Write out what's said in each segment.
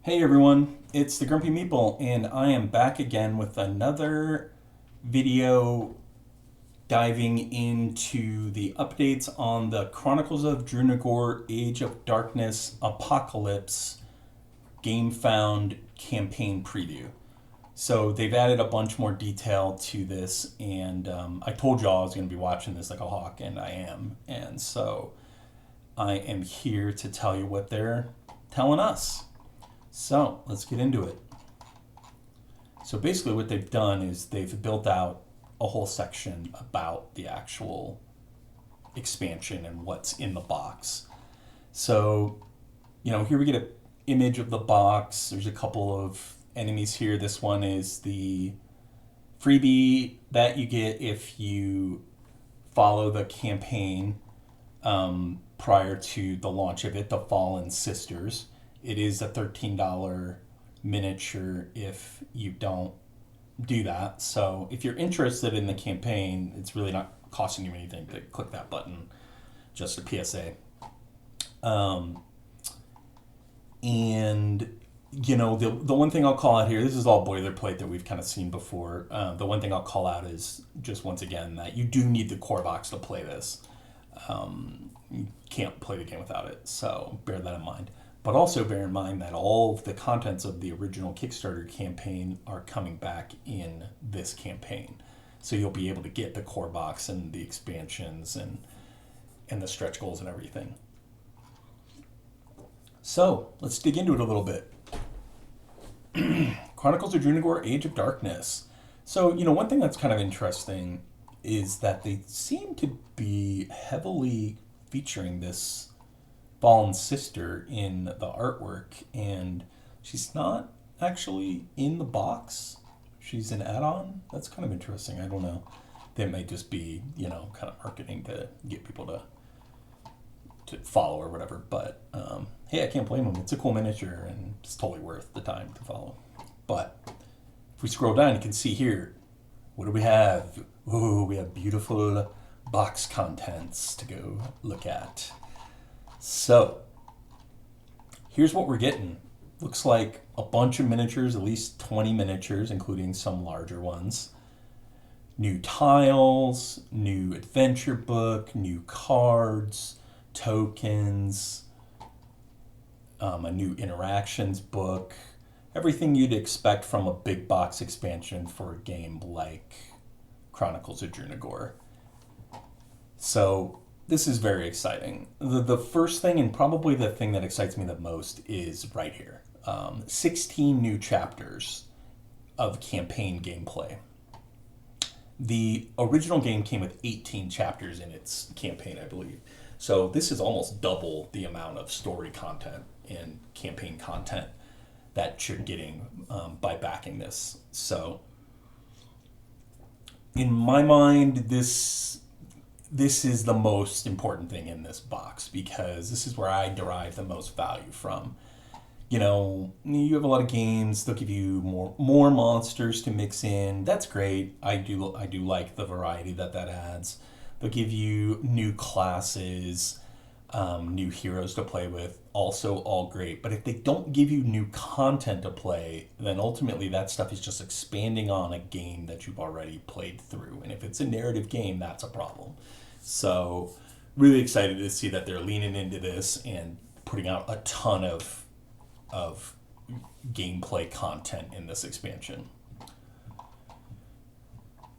Hey everyone, it's the Grumpy Meeple, and I am back again with another video diving into the updates on the Chronicles of Drunagor Age of Darkness Apocalypse Gamefound Campaign Preview. So they've added a bunch more detail to this, and I told y'all I was going to be watching this like a hawk, and I am. And so I am here to tell you what they're telling us. So let's get into it. So basically what they've done is they've built out a whole section about the actual expansion and what's in the box. So, here we get an image of the box. There's a couple of enemies here. This one is the freebie that you get if you follow the campaign prior to the launch of it, the Fallen Sisters. It is a $13 miniature if you don't do that. So if you're interested in the campaign, it's really not costing you anything to click that button, just a PSA. The one thing I'll call out here, this is all boilerplate that we've kind of seen before. The one thing I'll call out is just once again that you do need the core box to play this. You can't play the game without it, so bear that in mind. But also bear in mind that all of the contents of the original Kickstarter campaign are coming back in this campaign. So you'll be able to get the core box and the expansions and the stretch goals and everything. So let's dig into it a little bit. Chronicles of Drunagor, Age of Darkness. So, one thing that's kind of interesting is that they seem to be heavily featuring this Fallen Sister in the artwork, and she's not actually in the box. She's an add-on. That's kind of interesting. I don't know. That may just be, kind of marketing to get people to follow or whatever. But hey, I can't blame them. It's a cool miniature, and it's totally worth the time to follow. But if we scroll down, you can see here, what do we have? Ooh, we have beautiful box contents to go look at. So, here's what we're getting. Looks like a bunch of miniatures, at least 20 miniatures, including some larger ones. New tiles, new adventure book, new cards, tokens, a new interactions book. Everything you'd expect from a big box expansion for a game like Chronicles of Drunagor. So, this is very exciting. The first thing, and probably the thing that excites me the most, is right here. 16 new chapters of campaign gameplay. The original game came with 18 chapters in its campaign, I believe. So this is almost double the amount of story content and campaign content that you're getting by backing this. So, in my mind, this is the most important thing in this box because this is where I derive the most value from. You have a lot of games, they'll give you more monsters to mix in. That's great. I do like the variety that adds. They'll give you new classes, new heroes to play with, also all great. But if they don't give you new content to play, then ultimately that stuff is just expanding on a game that you've already played through. And if it's a narrative game, that's a problem. So, really excited to see that they're leaning into this and putting out a ton of gameplay content in this expansion.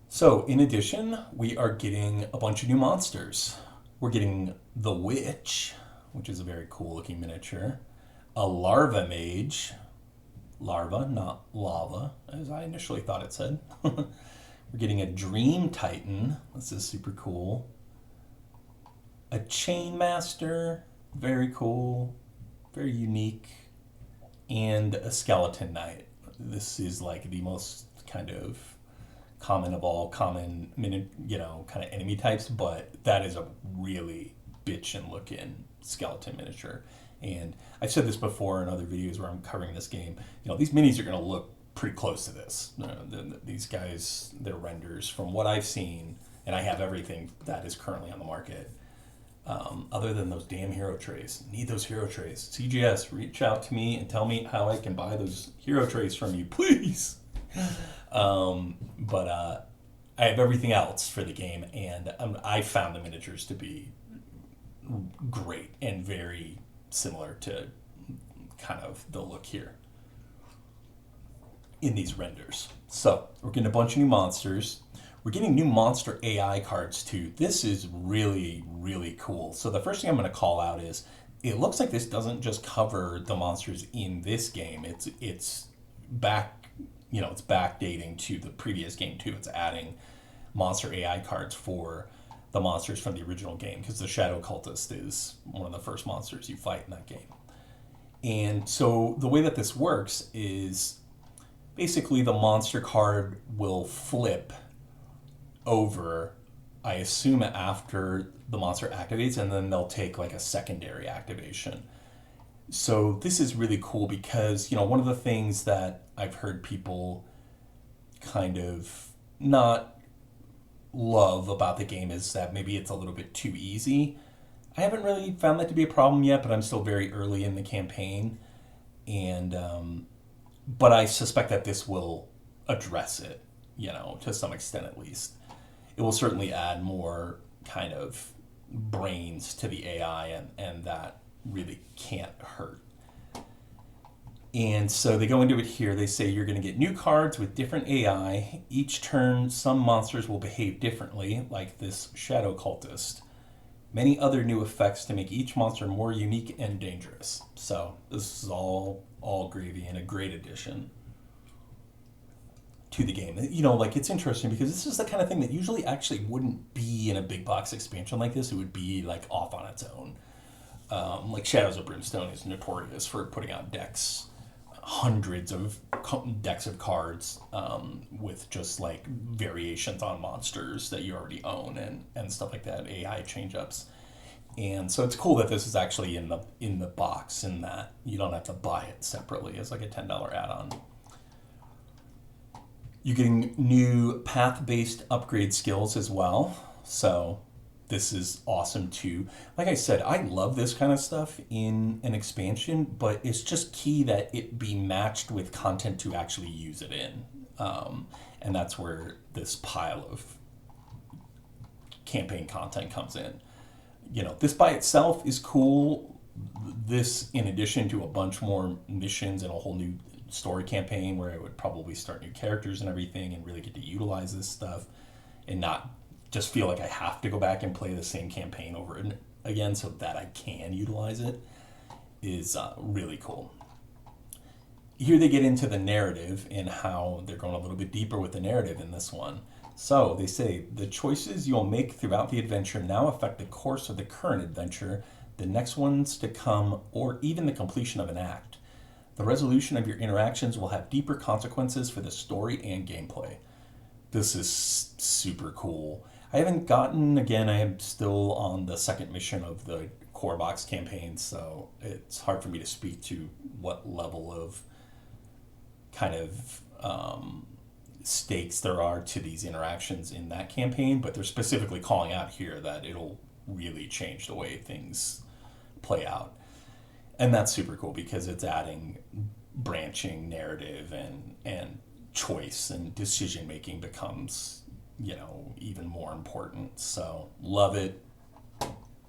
So, in addition, we are getting a bunch of new monsters. We're getting the Witch, which is a very cool looking miniature, a Larva Mage, larva, not lava, as I initially thought it said. We're getting a Dream Titan. This is super cool. A Chain Master, very cool, very unique, and a Skeleton Knight. This is like the most kind of common of all common, kind of enemy types, but that is a really bitchin' looking skeleton miniature. And I've said this before in other videos where I'm covering this game. These minis are going to look pretty close to this. These guys, their renders, from what I've seen, and I have everything that is currently on the market, other than those damn hero trays. Need those hero trays. CGS, reach out to me and tell me how I can buy those hero trays from you, please. But I have everything else for the game, and I found the miniatures to be great and very similar to kind of the look here in these renders. So we're getting a bunch of new monsters. We're getting new monster AI cards too. This is really, really cool. So the first thing I'm going to call out is it looks like this doesn't just cover the monsters in this game. It's back, it's backdating to the previous game too. It's adding monster AI cards for the monsters from the original game, because the Shadow Cultist is one of the first monsters you fight in that game. And so the way that this works is basically the monster card will flip over, I assume, after the monster activates, and then they'll take like a secondary activation. So this is really cool because, one of the things that I've heard people kind of not love about the game is that maybe it's a little bit too easy. I haven't really found that to be a problem yet, but I'm still very early in the campaign. And, but I suspect that this will address it, to some extent at least. It will certainly add more kind of brains to the AI, and that really can't hurt. And so they go into it here. They say you're going to get new cards with different AI. Each turn, some monsters will behave differently, like this Shadow Cultist. Many other new effects to make each monster more unique and dangerous. So this is all gravy and a great addition to the game. It's interesting because this is the kind of thing that usually actually wouldn't be in a big box expansion like this. It would be like off on its own. Like Shadows of Brimstone is notorious for putting out decks, hundreds of decks of cards with just like variations on monsters that you already own and stuff like that, AI change-ups. And so it's cool that this is actually in the box, in that you don't have to buy it separately as like a $10 add-on. You're getting new path-based upgrade skills as well. So this is awesome too. Like I said, I love this kind of stuff in an expansion, but it's just key that it be matched with content to actually use it in. And that's where this pile of campaign content comes in. This by itself is cool. This, in addition to a bunch more missions and a whole new story campaign where I would probably start new characters and everything and really get to utilize this stuff and not just feel like I have to go back and play the same campaign over and again so that I can utilize it, is really cool. Here they get into the narrative and how they're going a little bit deeper with the narrative in this one. So they say, the choices you'll make throughout the adventure now affect the course of the current adventure, the next ones to come, or even the completion of an act. The resolution of your interactions will have deeper consequences for the story and gameplay. This is super cool. I haven't gotten, again, I am still on the second mission of the core box campaign, so it's hard for me to speak to what level of kind of stakes there are to these interactions in that campaign, but they're specifically calling out here that it'll really change the way things play out. And that's super cool because it's adding branching narrative and choice, and decision making becomes, even more important. So love it.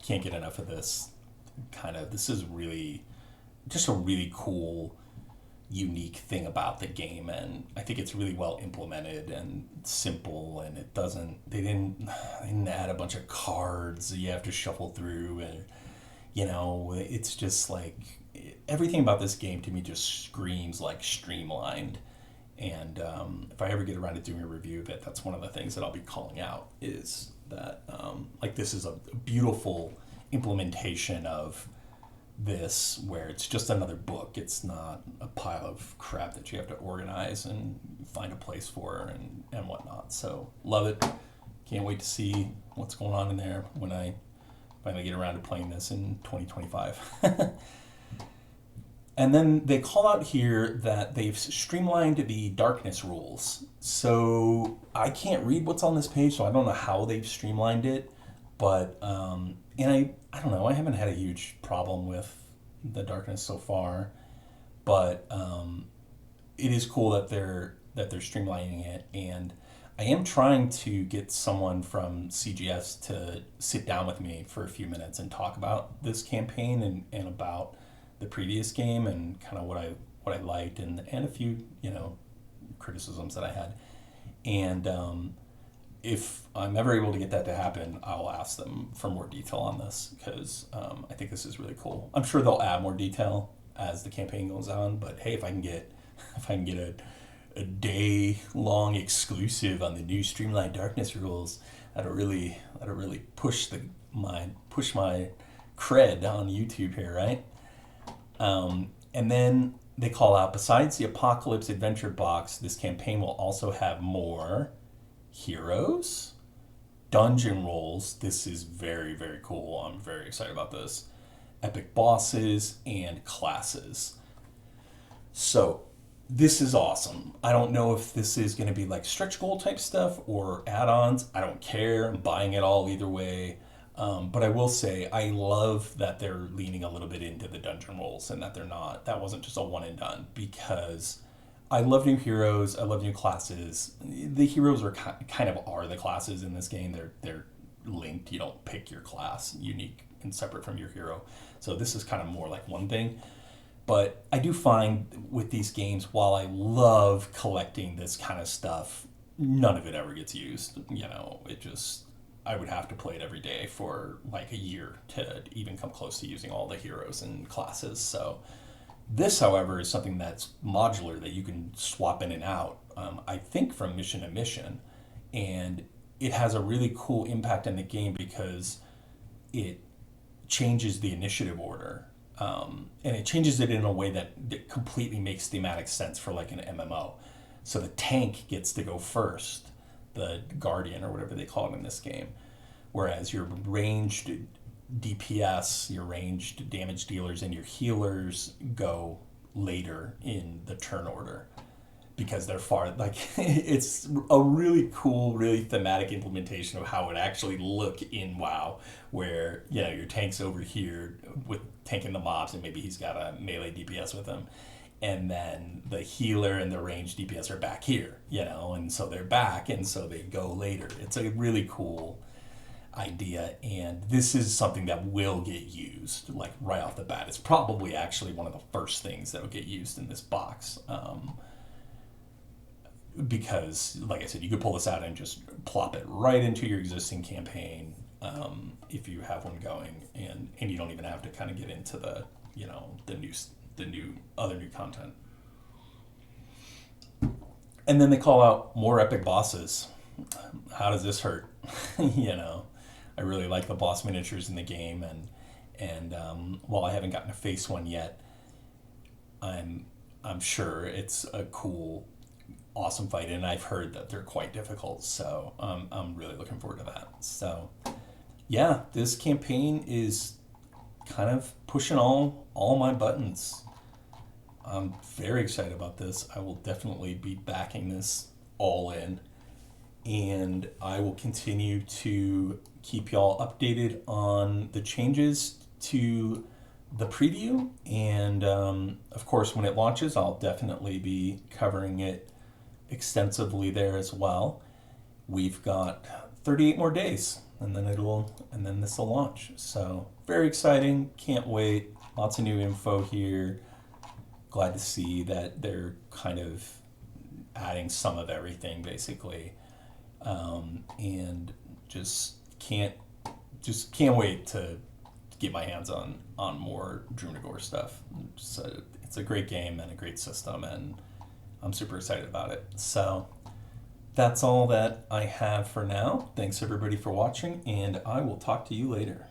Can't get enough of this. This is really just a really cool, unique thing about the game, and I think it's really well implemented and simple, and they didn't add a bunch of cards that you have to shuffle through, and it's just like everything about this game to me just screams like streamlined. And if I ever get around to doing a review of it, that's one of the things that I'll be calling out, is that this is a beautiful implementation of this, where it's just another book. It's not a pile of crap that you have to organize and find a place for and whatnot. So love it. Can't wait to see what's going on in there when I finally get around to playing this in 2025. And then they call out here that they've streamlined the darkness rules. So I can't read what's on this page, so I don't know how they've streamlined it, but And I don't know, I haven't had a huge problem with the darkness so far, but it is cool that they're streamlining it, and I am trying to get someone from CGS to sit down with me for a few minutes and talk about this campaign and about the previous game and kind of what I liked and a few criticisms that I had. And if I'm ever able to get that to happen, I'll ask them for more detail on this because I think this is really cool. I'm sure they'll add more detail as the campaign goes on, but hey, if I can get a day long exclusive on the new Streamlined Darkness rules, that'll really push my cred on YouTube here, right? And then they call out, besides the Apocalypse Adventure box, this campaign will also have more heroes, dungeon rolls. This is very, very cool. I'm very excited about this. Epic bosses and classes. So this is awesome. I don't know if this is going to be like stretch goal type stuff or add-ons. I don't care. I'm buying it all either way. But I will say I love that they're leaning a little bit into the dungeon rolls and that that wasn't just a one and done, because I love new heroes. I love new classes. The heroes are kind of are the classes in this game. They're linked. You don't pick your class unique and separate from your hero. So this is kind of more like one thing. But I do find with these games, while I love collecting this kind of stuff, none of it ever gets used. I would have to play it every day for like a year to even come close to using all the heroes and classes. So this, however, is something that's modular that you can swap in and out, I think from mission to mission. And it has a really cool impact in the game because it changes the initiative order. And it changes it in a way that completely makes thematic sense for like an MMO. So the tank gets to go first, the guardian or whatever they call it in this game, whereas your ranged DPS, your ranged damage dealers, and your healers go later in the turn order because they're far, like, it's a really cool, really thematic implementation of how it actually look in WoW, where your tank's over here with tanking the mobs and maybe he's got a melee DPS with him, and then the healer and the ranged DPS are back here, and so they're back, and so they go later. It's a really cool idea, and this is something that will get used like right off the bat. It's probably actually one of the first things that will get used in this box, because like I said, you could pull this out and just plop it right into your existing campaign, if you have one going, and you don't even have to kind of get into the other new content. And then they call out more epic bosses. How does this hurt? I really like the boss miniatures in the game, and while I haven't gotten to face one yet, I'm sure it's a cool, awesome fight, and I've heard that they're quite difficult, so I'm really looking forward to that. So yeah, this campaign is kind of pushing all my buttons. I'm very excited about this. I will definitely be backing this all in, and I will continue to keep y'all updated on the changes to the preview, and of course when it launches I'll definitely be covering it extensively there as well. We've got 38 more days and then this will launch, so very exciting, can't wait. Lots of new info here. Glad to see that they're kind of adding some of everything basically, and just can't wait to get my hands on more Drunagor stuff. It's a great game and a great system, and I'm super excited about it. So that's all that I have for now. Thanks everybody for watching, and I will talk to you later.